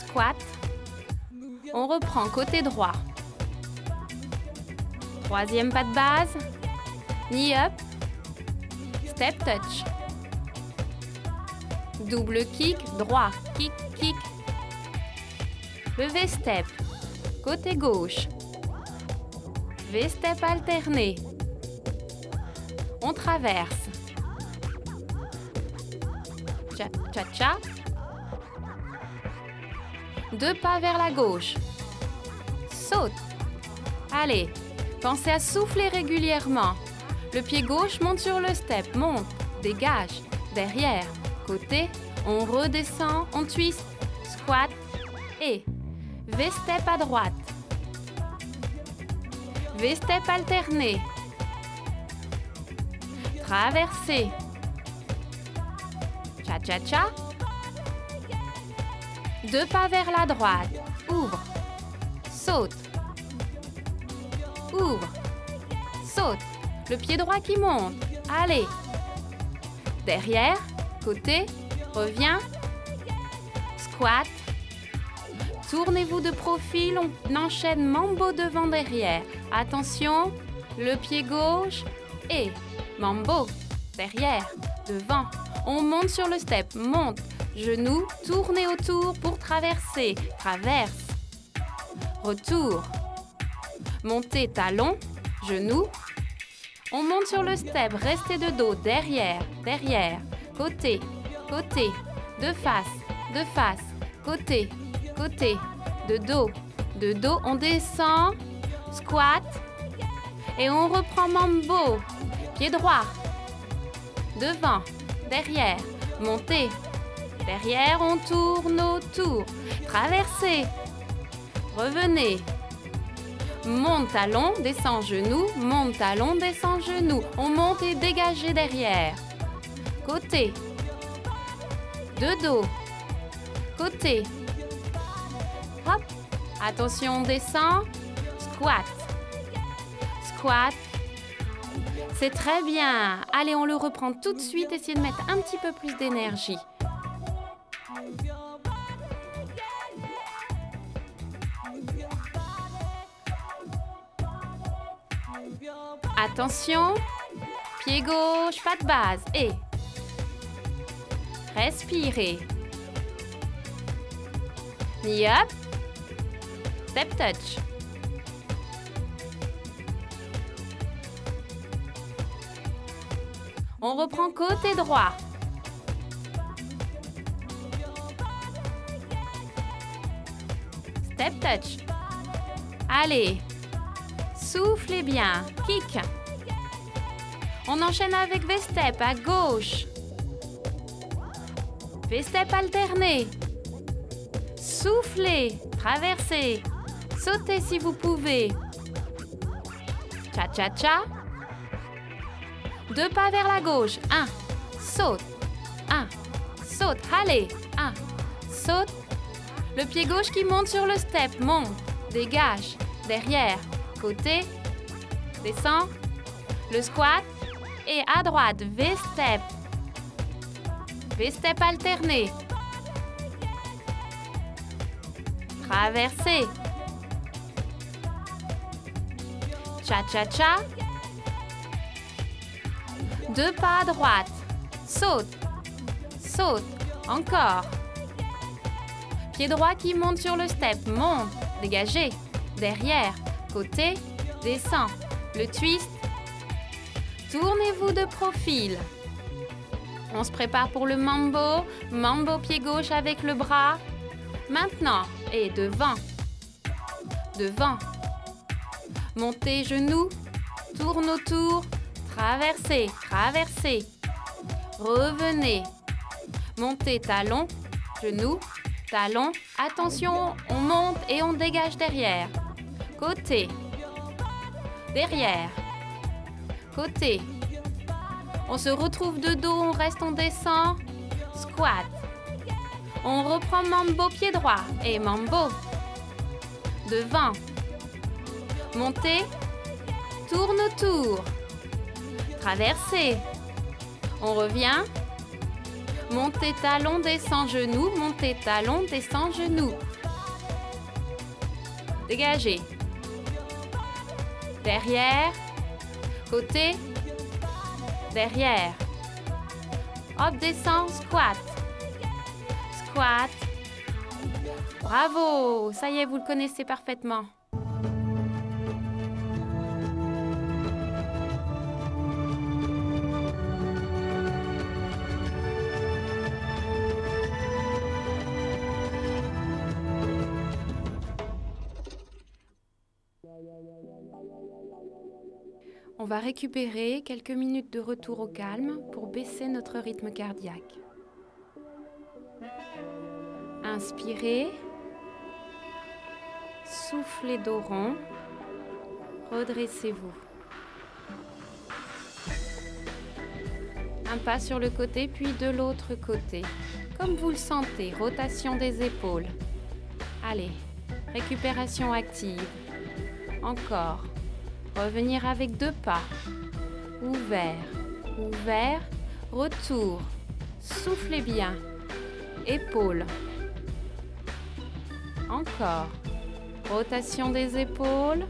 squat. On reprend côté droit. Troisième pas de base, knee up, step touch. Double kick, droit, kick, kick. Levé step, côté gauche. V-step alterné. On traverse. Cha-cha-cha. 2 pas vers la gauche. Saute. Allez, pensez à souffler régulièrement. Le pied gauche monte sur le step, monte, dégage, derrière, côté, on redescend, on twist, squat et V-step à droite. V-step alterné. Traversée. Cha-cha-cha. 2 pas vers la droite. Ouvre. Saute. Ouvre. Saute. Le pied droit qui monte. Allez. Derrière. Côté. Reviens. Squat. Tournez-vous de profil. On enchaîne mambo devant derrière. Attention. Le pied gauche. Et mambo. Derrière. Devant. On monte sur le step. Monte. Genoux, tournez autour pour traverser. Traverse. Retour. Montez talon, genoux. On monte sur le step. Restez de dos. Derrière, derrière. Côté, côté. De face, côté, côté. De dos, on descend. Squat. Et on reprend mambo. Pied droit. Devant, derrière. Montez. Derrière, on tourne autour. Traversez. Revenez. Monte talon, descend genou. Monte talon, descend genou. On monte et dégagez derrière. Côté. De dos. Côté. Hop. Attention, on descend. Squat. Squat. C'est très bien. Allez, on le reprend tout de suite. Essayez de mettre un petit peu plus d'énergie. Attention, pied gauche, pas de base et respirez. Knee up, step touch. On reprend côté droit. Step touch. Allez. Soufflez bien. Kick. On enchaîne avec V-step à gauche. V-step alterné. Soufflez. Traversez. Sautez si vous pouvez. Cha-cha-cha. 2 pas vers la gauche. 1. Saute. 1. Saute. Allez. 1. Saute. Le pied gauche qui monte sur le step. Monte. Dégage. Derrière. Côté, descend, le squat et à droite, V-step. V-step alterné. Traversez. Cha-cha-cha. 2 pas à droite. Saute. Saute. Encore. Pied droit qui monte sur le step. Monte. Dégagez. Derrière. Côté, descend, le twist. Tournez-vous de profil. On se prépare pour le mambo. Mambo pied gauche avec le bras. Maintenant, et devant. Devant. Montez genoux. Tourne autour. Traversez, traversez. Revenez. Montez talon, genoux, talon. Attention, on monte et on dégage derrière. Côté, derrière, côté. On se retrouve de dos, on reste, on descend. Squat. On reprend mambo pied droit et mambo. Devant. Montez. Tourne autour. Traversez. On revient. Montez talon, descend genou, montez talon, descend genou. Dégagez. Derrière. Côté. Derrière. Hop, descend, squat. Squat. Bravo. Ça y est, vous le connaissez parfaitement. On va récupérer quelques minutes de retour au calme pour baisser notre rythme cardiaque. Inspirez, soufflez dos rond, redressez-vous. Un pas sur le côté puis de l'autre côté. Comme vous le sentez, rotation des épaules. Allez, récupération active. Encore. Revenir avec 2 pas. Ouvert, ouvert, retour. Soufflez bien. Épaules. Encore. Rotation des épaules.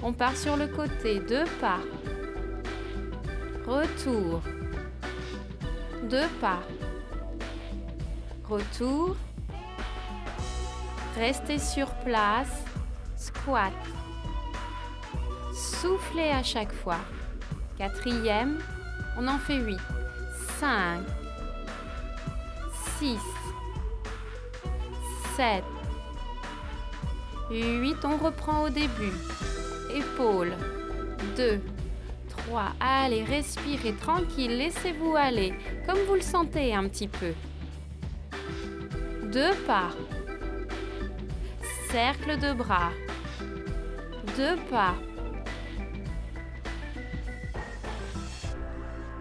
On part sur le côté. 2 pas. Retour. 2 pas. Retour. Restez sur place. Squat. Soufflez à chaque fois. 4e, on en fait 8. 5, 6, 7, 8. On reprend au début. Épaules. 2, 3. Allez, respirez tranquille. Laissez-vous aller. Comme vous le sentez un petit peu. 2 pas. Cercle de bras. 2 pas.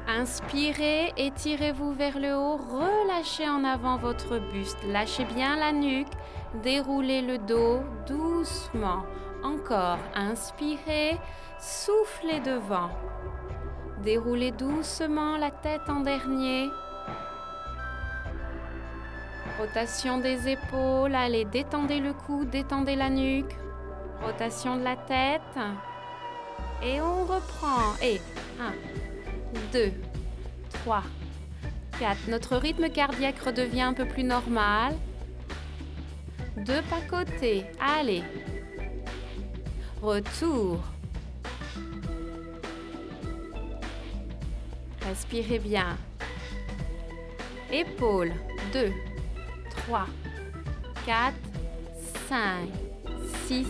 Inspirez, étirez-vous vers le haut, relâchez en avant votre buste, lâchez bien la nuque, déroulez le dos doucement. Encore, inspirez, soufflez devant. Déroulez doucement la tête en dernier. Rotation des épaules, allez, détendez le cou, détendez la nuque. Rotation de la tête. Et on reprend. Et 1, 2, 3, 4. Notre rythme cardiaque redevient un peu plus normal. 2 pas côté. Allez. Retour. Respirez bien. Épaules. 2, 3, 4, 5, 6,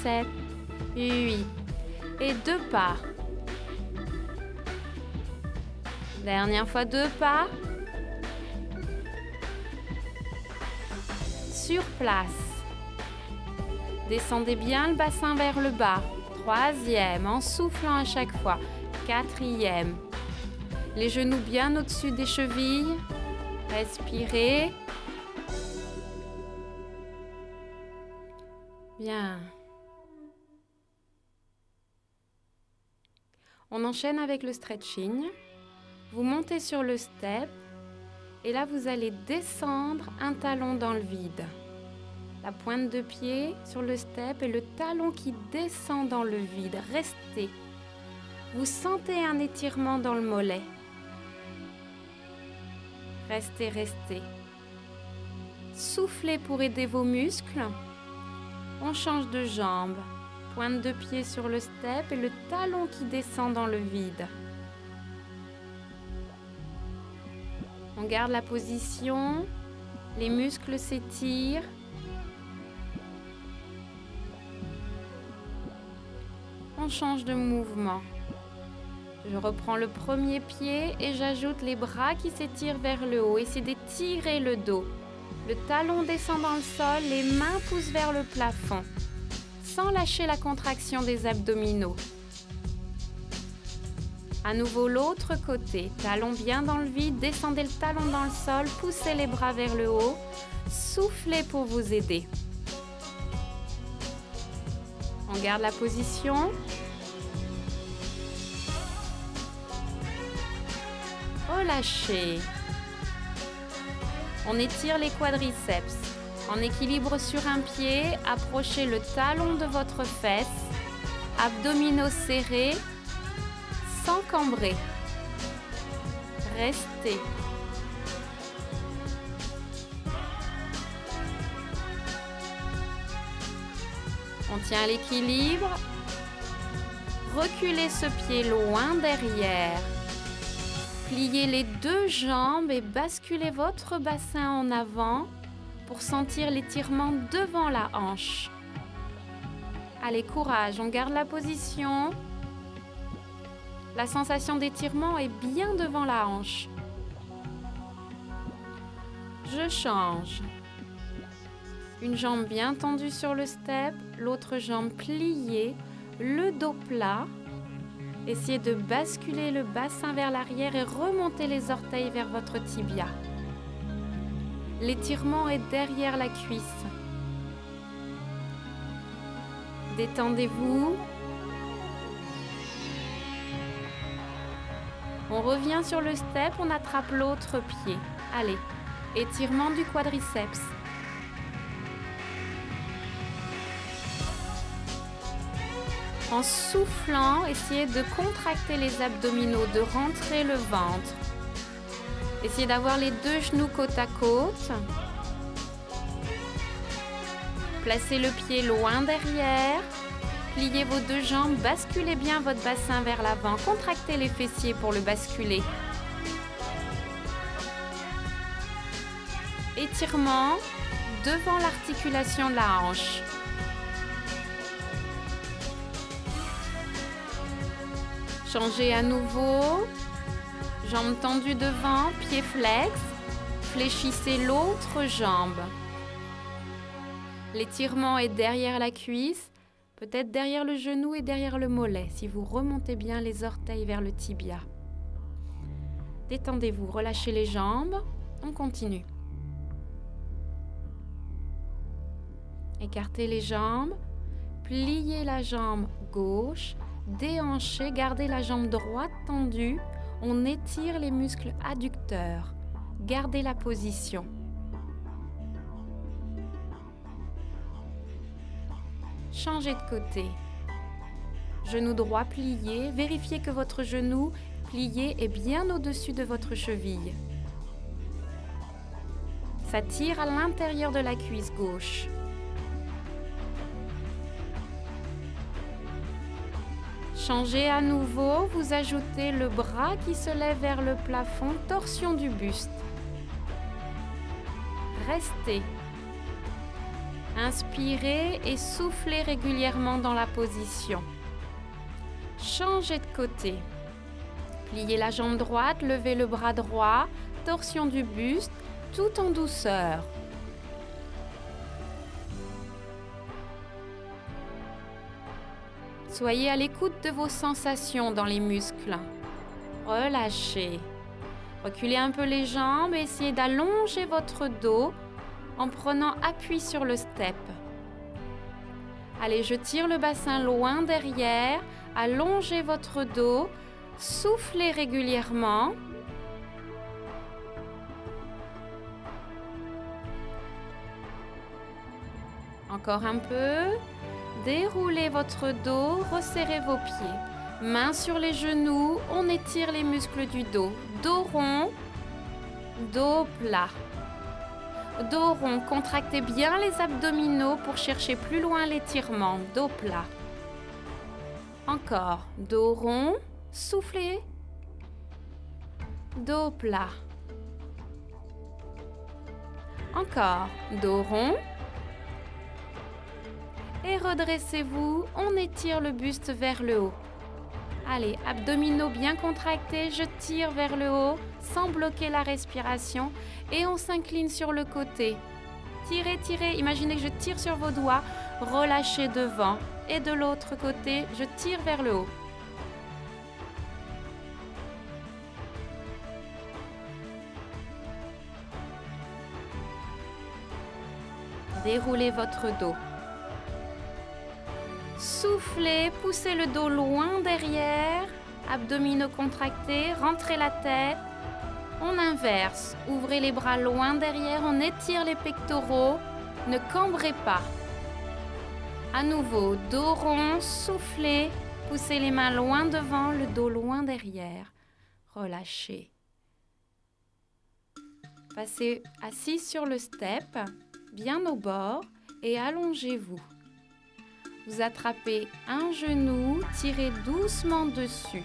7, 8. Et 2 pas. Dernière fois, 2 pas. Sur place. Descendez bien le bassin vers le bas. 3e, en soufflant à chaque fois. 4e. Les genoux bien au-dessus des chevilles. Respirez. Bien. On enchaîne avec le stretching. Vous montez sur le step et là vous allez descendre un talon dans le vide. La pointe de pied sur le step et le talon qui descend dans le vide. Restez. Vous sentez un étirement dans le mollet. Restez, restez. Soufflez pour aider vos muscles. On change de jambe. Pointe de pied sur le step et le talon qui descend dans le vide. On garde la position, les muscles s'étirent. On change de mouvement. Je reprends le premier pied et j'ajoute les bras qui s'étirent vers le haut. Essayez d'étirer le dos. Le talon descend dans le sol, les mains poussent vers le plafond, sans lâcher la contraction des abdominaux. À nouveau l'autre côté, talon bien dans le vide, descendez le talon dans le sol, poussez les bras vers le haut, soufflez pour vous aider. On garde la position. relâchez. On étire les quadriceps. En équilibre sur un pied, approchez le talon de votre fesse. Abdominaux serrés, sans cambrer. Restez. On tient l'équilibre. Reculez ce pied loin derrière. Pliez les deux jambes et basculez votre bassin en avant pour sentir l'étirement devant la hanche. Allez, courage, on garde la position. La sensation d'étirement est bien devant la hanche. Je change. Une jambe bien tendue sur le step, l'autre jambe pliée, le dos plat. Essayez de basculer le bassin vers l'arrière et remonter les orteils vers votre tibia. L'étirement est derrière la cuisse. Détendez-vous. On revient sur le step, on attrape l'autre pied. Allez, étirement du quadriceps. En soufflant, essayez de contracter les abdominaux, de rentrer le ventre. Essayez d'avoir les deux genoux côte à côte. Placez le pied loin derrière. Pliez vos deux jambes, basculez bien votre bassin vers l'avant. Contractez les fessiers pour le basculer. Étirement devant l'articulation de la hanche. Changez à nouveau. Jambes tendues devant, pieds flex. Fléchissez l'autre jambe. L'étirement est derrière la cuisse, peut-être derrière le genou et derrière le mollet, si vous remontez bien les orteils vers le tibia. Détendez-vous, relâchez les jambes. On continue. Écartez les jambes. Pliez la jambe gauche. Déhanchez, gardez la jambe droite tendue. On étire les muscles adducteurs. Gardez la position. Changez de côté. Genou droit plié. Vérifiez que votre genou plié est bien au-dessus de votre cheville. Ça tire à l'intérieur de la cuisse gauche. Changez à nouveau, vous ajoutez le bras qui se lève vers le plafond, torsion du buste. Restez. Inspirez et soufflez régulièrement dans la position. Changez de côté. Pliez la jambe droite, levez le bras droit, torsion du buste, tout en douceur. Soyez à l'écoute de vos sensations dans les muscles. Relâchez. Reculez un peu les jambes et essayez d'allonger votre dos en prenant appui sur le step. Allez, je tire le bassin loin derrière. Allongez votre dos. Soufflez régulièrement. Encore un peu. Déroulez votre dos, resserrez vos pieds. Mains sur les genoux, on étire les muscles du dos. Dos rond, dos plat. Dos rond, contractez bien les abdominaux pour chercher plus loin l'étirement. Dos plat. Encore, dos rond, soufflez. Dos plat. Encore, dos rond. Et redressez-vous, on étire le buste vers le haut. Allez, abdominaux bien contractés, je tire vers le haut sans bloquer la respiration et on s'incline sur le côté. Tirez, tirez, imaginez que je tire sur vos doigts, relâchez devant et de l'autre côté, je tire vers le haut. Déroulez votre dos. Soufflez, poussez le dos loin derrière, abdominaux contractés, rentrez la tête, On inverse. Ouvrez les bras loin derrière, on étire les pectoraux. Ne cambrez pas. À nouveau, dos rond, soufflez. Poussez les mains loin devant, le dos loin derrière. Relâchez. Passez assis sur le step, bien au bord, et allongez-vous. Vous attrapez un genou, tirez doucement dessus.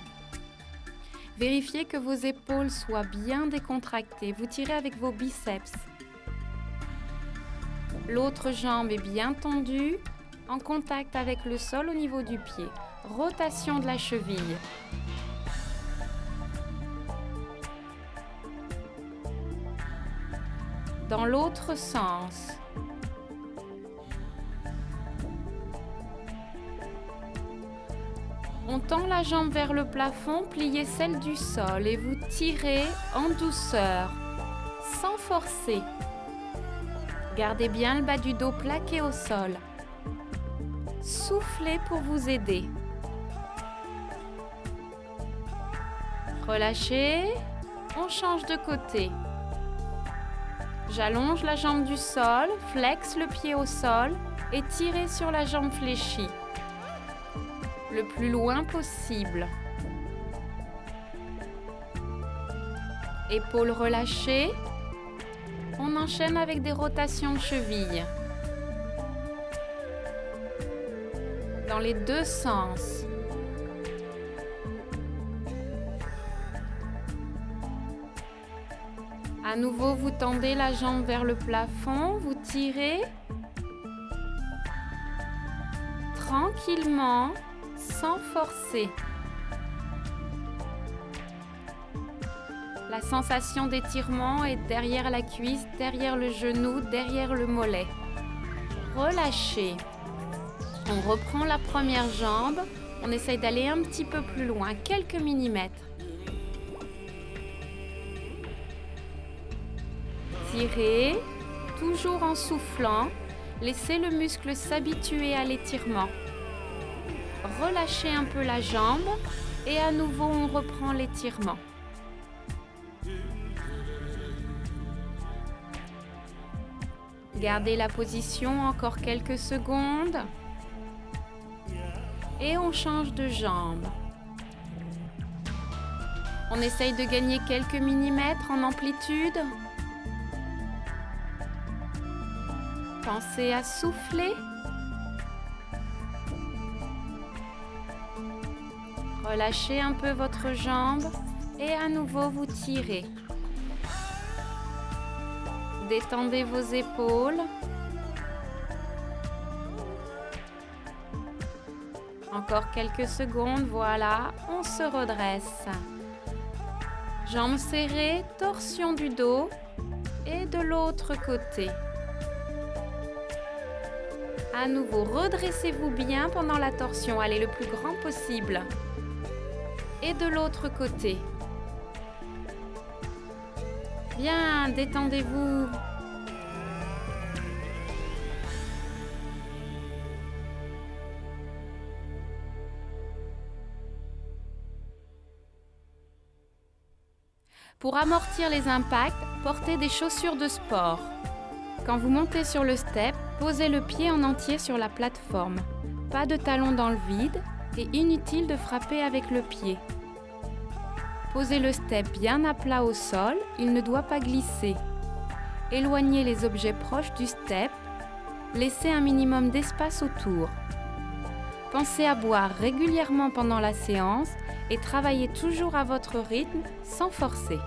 Vérifiez que vos épaules soient bien décontractées. Vous tirez avec vos biceps. L'autre jambe est bien tendue, en contact avec le sol au niveau du pied. Rotation de la cheville. Dans l'autre sens. On tend la jambe vers le plafond, pliez celle du sol et vous tirez en douceur, sans forcer. Gardez bien le bas du dos plaqué au sol. Soufflez pour vous aider. Relâchez, on change de côté. J'allonge la jambe du sol, flexe le pied au sol et tirez sur la jambe fléchie. Le plus loin possible. Épaules relâchées. On enchaîne avec des rotations de cheville. Dans les deux sens. À nouveau, vous tendez la jambe vers le plafond, vous tirez tranquillement, sans forcer. La sensation d'étirement est derrière la cuisse, derrière le genou, derrière le mollet. Relâchez. On reprend la première jambe, on essaye d'aller un petit peu plus loin, quelques millimètres. Tirez, toujours en soufflant, laissez le muscle s'habituer à l'étirement. Relâchez un peu la jambe et à nouveau on reprend l'étirement. Gardez la position encore quelques secondes et on change de jambe. On essaye de gagner quelques millimètres en amplitude. Pensez à souffler. Relâchez un peu votre jambe et à nouveau vous tirez. Détendez vos épaules. Encore quelques secondes, voilà, on se redresse. Jambes serrées, torsion du dos et de l'autre côté. À nouveau, redressez-vous bien pendant la torsion, allez le plus grand possible. Et de l'autre côté. Bien, détendez-vous. Pour amortir les impacts, portez des chaussures de sport. Quand vous montez sur le step, posez le pied en entier sur la plateforme. Pas de talon dans le vide et inutile de frapper avec le pied. Posez le step bien à plat au sol, il ne doit pas glisser. Éloignez les objets proches du step, laissez un minimum d'espace autour. Pensez à boire régulièrement pendant la séance et travaillez toujours à votre rythme sans forcer.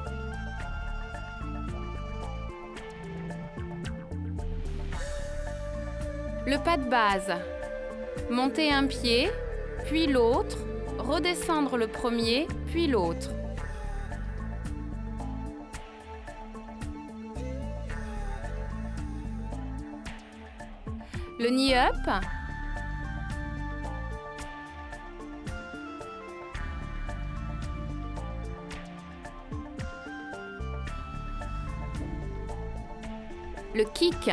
Le pas de base. Montez un pied, puis l'autre, redescendre le premier, puis l'autre. Le knee-up. Le kick.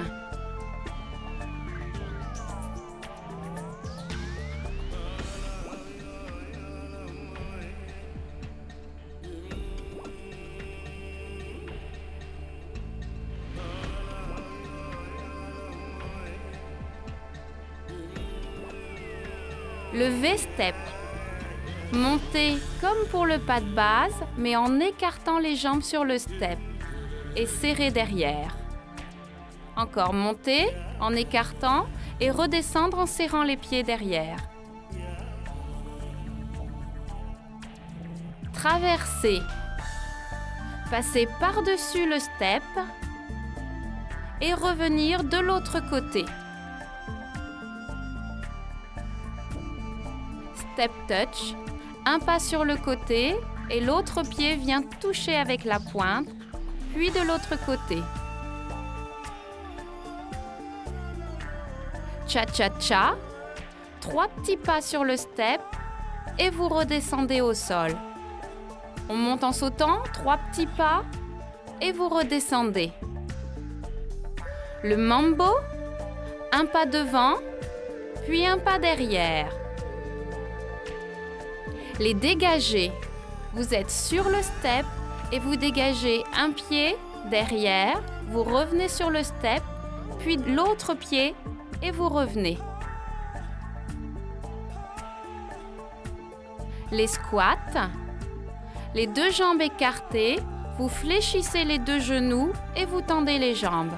Le V-step. Montez comme pour le pas de base, mais en écartant les jambes sur le step et serrez derrière. Encore monter en écartant et redescendre en serrant les pieds derrière. Traverser. Passez par-dessus le step et revenir de l'autre côté. Step touch. Un pas sur le côté et l'autre pied vient toucher avec la pointe, puis de l'autre côté. Cha-cha-cha. 3 petits pas sur le step et vous redescendez au sol. On monte en sautant, 3 petits pas et vous redescendez. Le mambo. Un pas devant, puis un pas derrière. Les dégagés. Vous êtes sur le step et vous dégagez un pied derrière, vous revenez sur le step, puis l'autre pied et vous revenez. Les squats. Les 2 jambes écartées, vous fléchissez les 2 genoux et vous tendez les jambes.